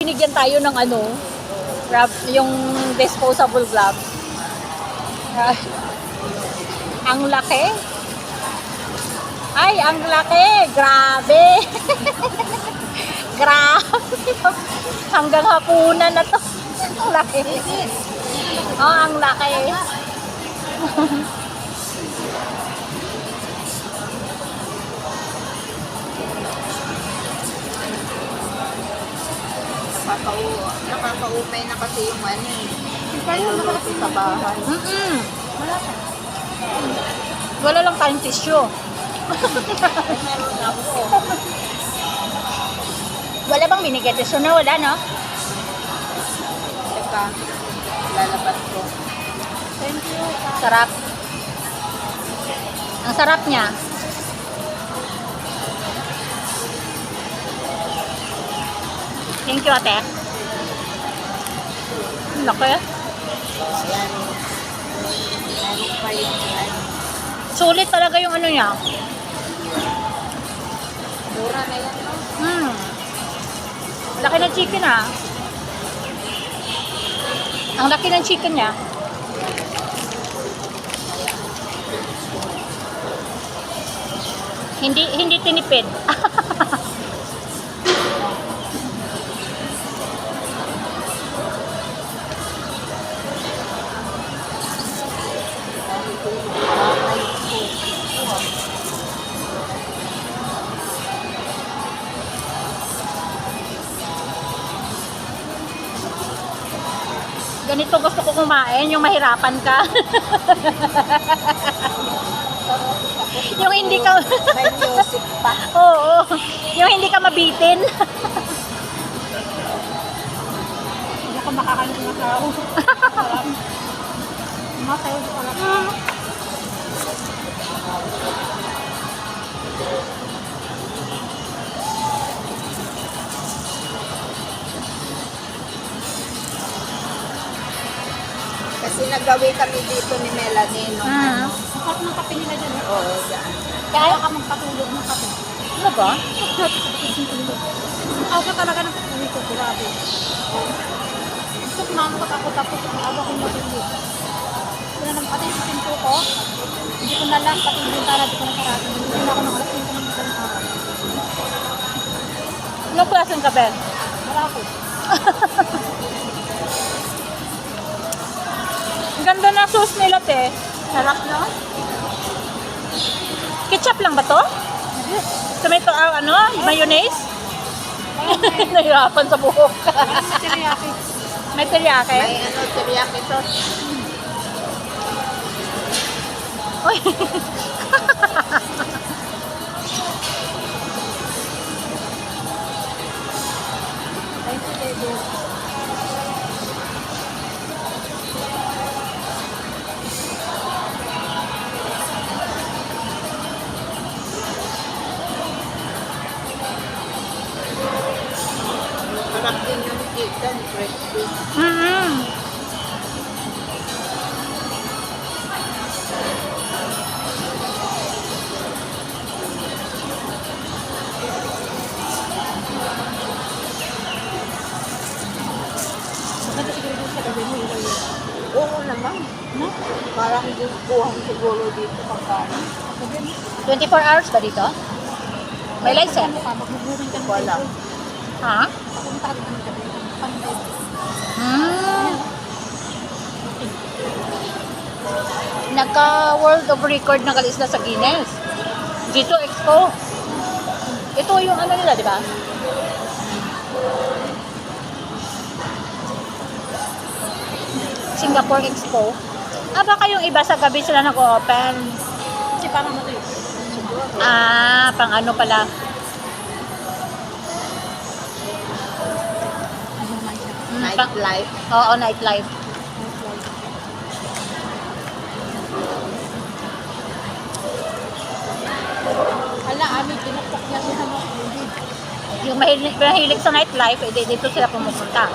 Binigyan tayo ng ano, yung disposable gloves. Ang laki. Ay, ang laki. Grabe. Grabe. Hanggang hapunan na to. Ang laki. Oh, ang laki. Nakakaumay na kasi yung ano eh. Niluluto sa bahay. Wala lang tayong tissue. Meron ako. Wala bang binigay tissue na? Wala, no? Teka, lalabas ko. Thank you. Sarap. Ang sarap niya. Thank you, ate. Ang laki. Ayan. Meron pa yung ano. Sulit talaga yung ano niya. Mura na yan. No? Laki ng chicken, ah. Ang laki ng chicken niya. Hindi tinipid. Ganito gusto ko kumain, yung mahirapan ka. Yung hindi ka... May music pa. Oo, yung hindi ka mabitin. Hindi ako makakalit na tao. Matayo ko lang. Kasi nagawi kami dito ni Melanie nung ano. Sarap ng kape nila dyan. Oo, dyan. Kaya ka magpatulog ng kape. Ano ba? Ako ka talaga ng uwi ko, grabe. Gusto ko naman ako tapos ang aga kong matulog. Kaya nang pati yung pinto ko, hindi ko na lang pati yung bintana, hindi ko na sarado. Hindi ko na ako nakalas, hindi ko na madalang araw. Anong klaseng kape? Marako. Ang ganda na sauce nila, te. Sarap no? Ketchup lang ba to? Tomato, ano? Mayonnaise? Nahirapan sa buhok. Teriyaki. May teriyaki? May ano, teriyaki sauce. Uy. Thank you, David. Sarap din yung chicken, crispy. Maganda siguro dito sa gabi mo, ilaw yun. Oo naman. No? Parang bubuhan siguro dito pagkain. 24 hours ba dito? May license? Magbubuhin ka wala. Ha? Papunta ka ng gabi. Nagka-world of record na kalis na sa Guinness. Dito Expo. Ito yung ano nila, di ba? Singapore Expo. Baka yung iba sa gabi sila nag-open. Kasi parang ano yun. Pang ano pala. Nightlife. Oo, nightlife. Ala, amin, tinuktok niya siya ng Yung mahilig sa nightlife, dito sila pumupunta.